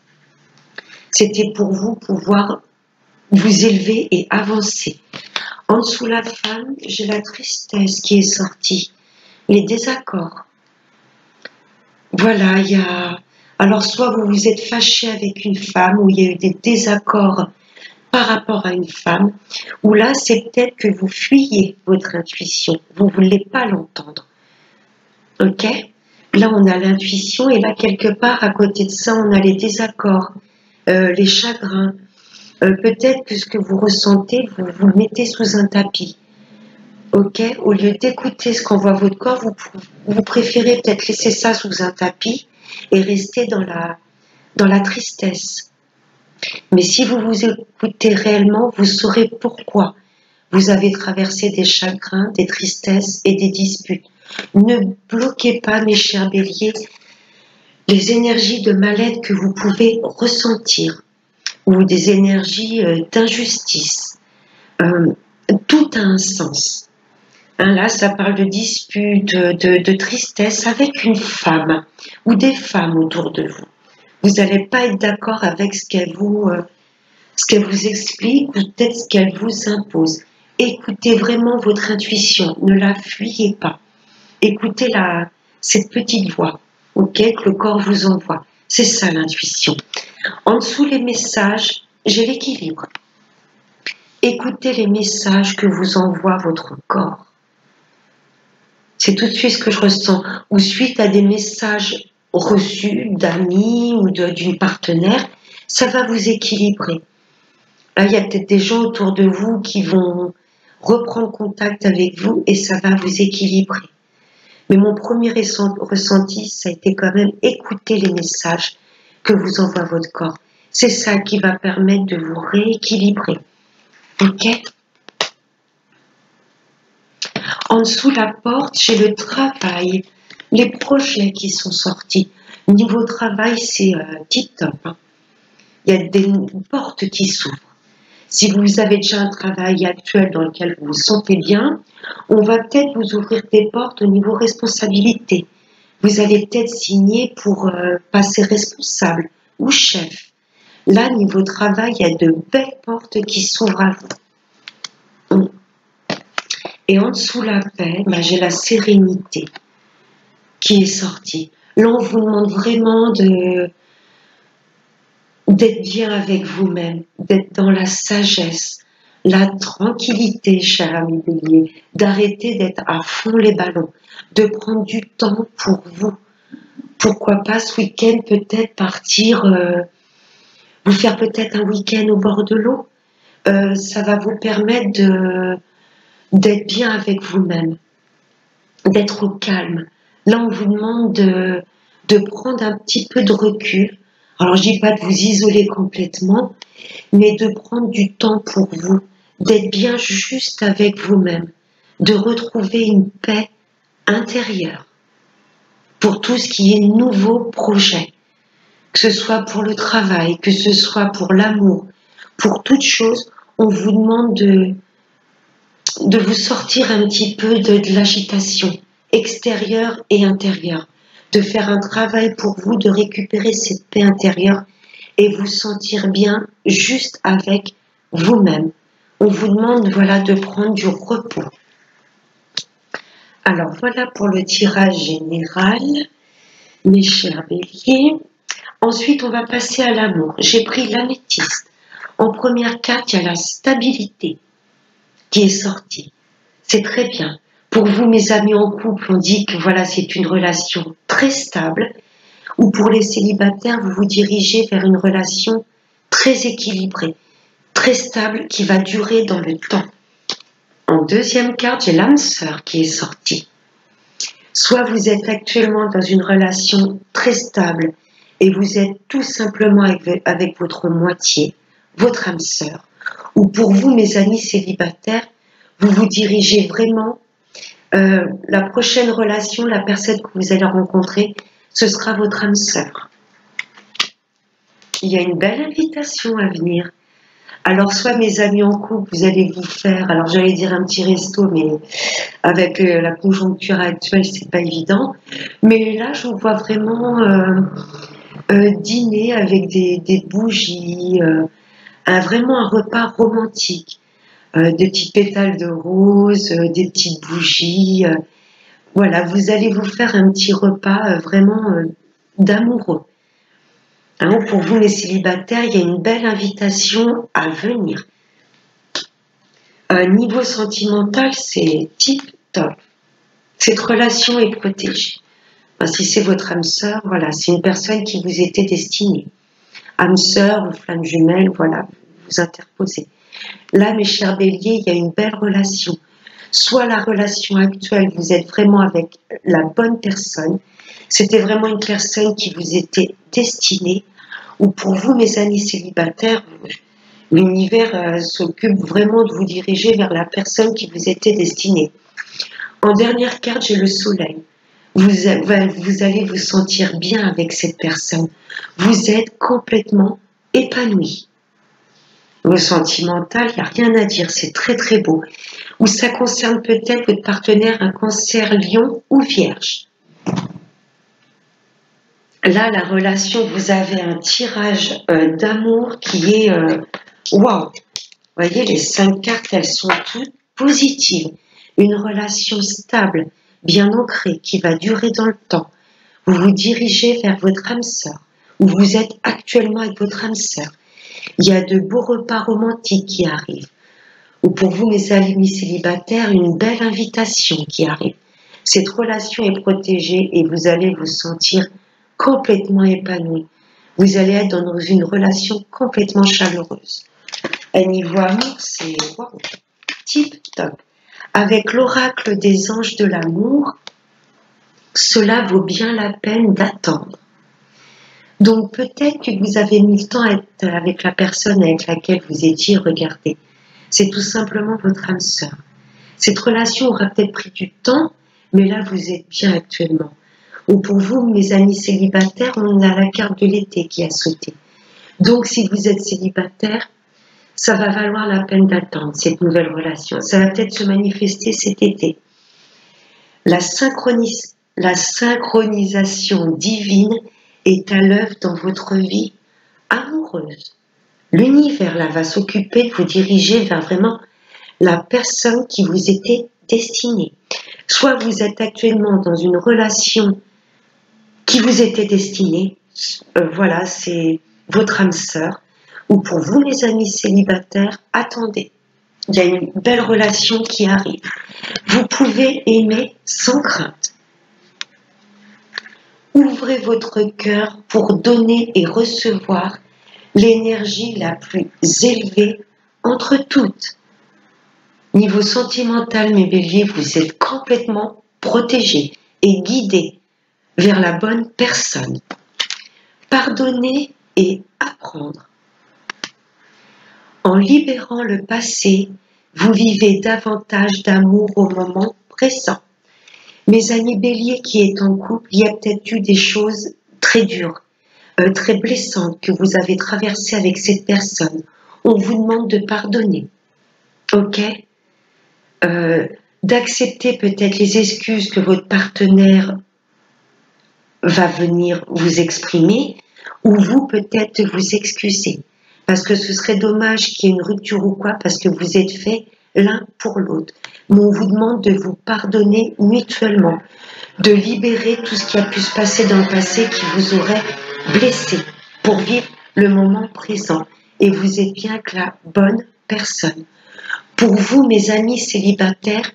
C'était pour vous pouvoir vous élever et avancer. En dessous la femme, j'ai la tristesse qui est sortie, les désaccords. Voilà, il y a... Alors, soit vous vous êtes fâché avec une femme, où il y a eu des désaccords par rapport à une femme, ou là, c'est peut-être que vous fuyez votre intuition, vous ne voulez pas l'entendre. Ok? Là, on a l'intuition, et là, quelque part, à côté de ça, on a les désaccords, les chagrins. Peut-être que ce que vous ressentez, vous le mettez sous un tapis. Ok? Au lieu d'écouter ce qu'envoie votre corps, vous préférez peut-être laisser ça sous un tapis et rester dans la tristesse. Mais si vous vous écoutez réellement, vous saurez pourquoi vous avez traversé des chagrins, des tristesses et des disputes. Ne bloquez pas, mes chers béliers, les énergies de mal-être que vous pouvez ressentir ou des énergies d'injustice. Tout a un sens. Hein, là, ça parle de disputes, de tristesse avec une femme ou des femmes autour de vous. Vous n'allez pas être d'accord avec ce qu'elle vous explique ou peut-être ce qu'elle vous impose. Écoutez vraiment votre intuition, ne la fuyez pas. Écoutez cette petite voix, ok, que le corps vous envoie. C'est ça l'intuition. En dessous les messages, j'ai l'équilibre. Écoutez les messages que vous envoie votre corps. C'est tout de suite ce que je ressens. Ou suite à des messages reçus d'amis ou d'une partenaire, ça va vous équilibrer. Là, il y a peut-être des gens autour de vous qui vont reprendre contact avec vous et ça va vous équilibrer. Mais mon premier ressenti, ça a été quand même écouter les messages que vous envoie votre corps. C'est ça qui va permettre de vous rééquilibrer. Ok? En dessous la porte, j'ai le travail, les projets qui sont sortis. Niveau travail, c'est tip-top. Hein. Il y a des portes qui s'ouvrent. Si vous avez déjà un travail actuel dans lequel vous vous sentez bien, on va peut-être vous ouvrir des portes au niveau responsabilité. Vous allez peut-être signer pour passer responsable ou chef. Là, niveau travail, il y a de belles portes qui s'ouvrent à vous. Et en dessous la paix, j'ai la sérénité qui est sortie. Là, on vous demande vraiment d'être bien avec vous-même, d'être dans la sagesse, la tranquillité, cher ami bélier, d'arrêter d'être à fond les ballons, de prendre du temps pour vous. Pourquoi pas ce week-end peut-être partir, vous faire peut-être un week-end au bord de l'eau. Ça va vous permettre d'être bien avec vous-même, d'être au calme. Là, on vous demande de prendre un petit peu de recul. Alors, je dis pas de vous isoler complètement, mais de prendre du temps pour vous, d'être bien juste avec vous-même, de retrouver une paix intérieure pour tout ce qui est nouveau projet, que ce soit pour le travail, que ce soit pour l'amour, pour toute chose, on vous demande de vous sortir un petit peu de l'agitation extérieure et intérieure, de faire un travail pour vous, de récupérer cette paix intérieure et vous sentir bien juste avec vous-même. On vous demande voilà, de prendre du repos. Alors voilà pour le tirage général, mes chers béliers. Ensuite, on va passer à l'amour. J'ai pris l'améthyste. En première carte, il y a la stabilité qui est sortie. C'est très bien. Pour vous, mes amis en couple, on dit que voilà, c'est une relation très stable. Ou pour les célibataires, vous vous dirigez vers une relation très équilibrée, très stable, qui va durer dans le temps. En deuxième carte, j'ai l'âme sœur qui est sortie. Soit vous êtes actuellement dans une relation très stable et vous êtes tout simplement avec votre moitié, votre âme sœur. Ou pour vous, mes amis célibataires, vous vous dirigez vraiment, la prochaine relation, la personne que vous allez rencontrer, ce sera votre âme sœur. Il y a une belle invitation à venir. Alors, soit mes amis en couple, vous allez vous faire, alors j'allais dire un petit resto, mais avec la conjoncture actuelle, c'est pas évident. Mais là, je vous vois vraiment dîner avec des bougies, vraiment un repas romantique. Des petites pétales de rose, des petites bougies. Voilà, vous allez vous faire un petit repas vraiment d'amoureux. Hein, pour vous les célibataires, il y a une belle invitation à venir. Niveau sentimental, c'est tip top. Cette relation est protégée. Enfin, si c'est votre âme sœur, voilà, c'est une personne qui vous était destinée. Âme sœur ou flamme jumelle, voilà, vous interposez. Là, mes chers béliers, il y a une belle relation. Soit la relation actuelle, vous êtes vraiment avec la bonne personne, c'était vraiment une personne qui vous était destinée, ou pour vous, mes amis célibataires, l'univers s'occupe vraiment de vous diriger vers la personne qui vous était destinée. En dernière carte, j'ai le soleil. Vous allez vous sentir bien avec cette personne. Vous êtes complètement épanoui. Au sentimental, il n'y a rien à dire, c'est très très beau. Ou ça concerne peut-être votre partenaire, un cancer, lion ou vierge. Là, la relation, vous avez un tirage d'amour qui est waouh. Vous voyez, les 5 cartes, elles sont toutes positives. Une relation stable, bien ancrée, qui va durer dans le temps. Vous vous dirigez vers votre âme sœur, ou vous êtes actuellement avec votre âme sœur. Il y a de beaux repas romantiques qui arrivent. Ou pour vous, mes amis célibataires, une belle invitation qui arrive. Cette relation est protégée et vous allez vous sentir complètement épanoui. Vous allez être dans une relation complètement chaleureuse. À niveau amour, c'est wow, tip top. Avec l'oracle des anges de l'amour, cela vaut bien la peine d'attendre. Donc peut-être que vous avez mis le temps à être avec la personne avec laquelle vous étiez regardé. C'est tout simplement votre âme sœur. Cette relation aura peut-être pris du temps, mais là vous êtes bien actuellement. Ou pour vous, mes amis célibataires, on a la carte de l'été qui a sauté. Donc si vous êtes célibataire, ça va valoir la peine d'attendre cette nouvelle relation. Ça va peut-être se manifester cet été. La synchronisation divine est à l'œuvre dans votre vie amoureuse. L'univers là va s'occuper de vous diriger vers vraiment la personne qui vous était destinée. Soit vous êtes actuellement dans une relation qui vous était destinée, voilà, c'est votre âme sœur. Ou pour vous les amis célibataires, attendez, il y a une belle relation qui arrive. Vous pouvez aimer sans crainte. Ouvrez votre cœur pour donner et recevoir l'énergie la plus élevée entre toutes. Niveau sentimental, mes béliers, vous êtes complètement protégés et guidés vers la bonne personne. Pardonner et apprendre. En libérant le passé, vous vivez davantage d'amour au moment présent. Mes amis béliers qui est en couple, il y a peut-être eu des choses très dures, très blessantes que vous avez traversées avec cette personne. On vous demande de pardonner, ok? D'accepter peut-être les excuses que votre partenaire va venir vous exprimer, ou vous peut-être vous excuser. Parce que ce serait dommage qu'il y ait une rupture ou quoi, parce que vous êtes faits l'un pour l'autre. Mais on vous demande de vous pardonner mutuellement, de libérer tout ce qui a pu se passer dans le passé qui vous aurait blessé, pour vivre le moment présent. Et vous êtes bien que la bonne personne. Pour vous, mes amis célibataires,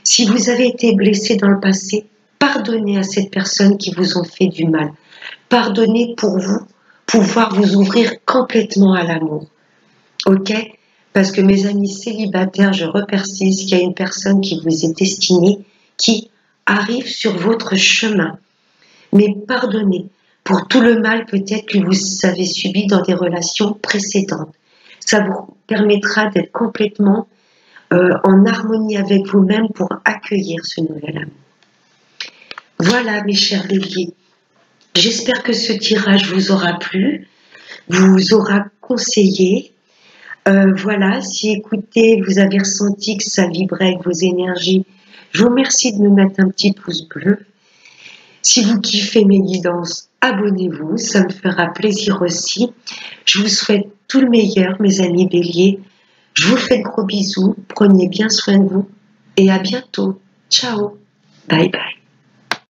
Si vous avez été blessé dans le passé, pardonnez à cette personne qui vous ont fait du mal. Pardonnez pour vous pouvoir vous ouvrir complètement à l'amour. Ok? Parce que mes amis célibataires, je repersiste qu'il y a une personne qui vous est destinée, qui arrive sur votre chemin. Mais pardonnez pour tout le mal peut-être que vous avez subi dans des relations précédentes. Ça vous permettra d'être complètement en harmonie avec vous-même pour accueillir ce nouvel amour. Voilà mes chers béliers, j'espère que ce tirage vous aura plu, vous aura conseillé. Voilà, si écoutez, vous avez ressenti que ça vibrait avec vos énergies, je vous remercie de me mettre un petit pouce bleu. Si vous kiffez mes guidances, abonnez-vous, ça me fera plaisir aussi. Je vous souhaite tout le meilleur, mes amis béliers. Je vous fais de gros bisous, prenez bien soin de vous et à bientôt. Ciao, bye bye.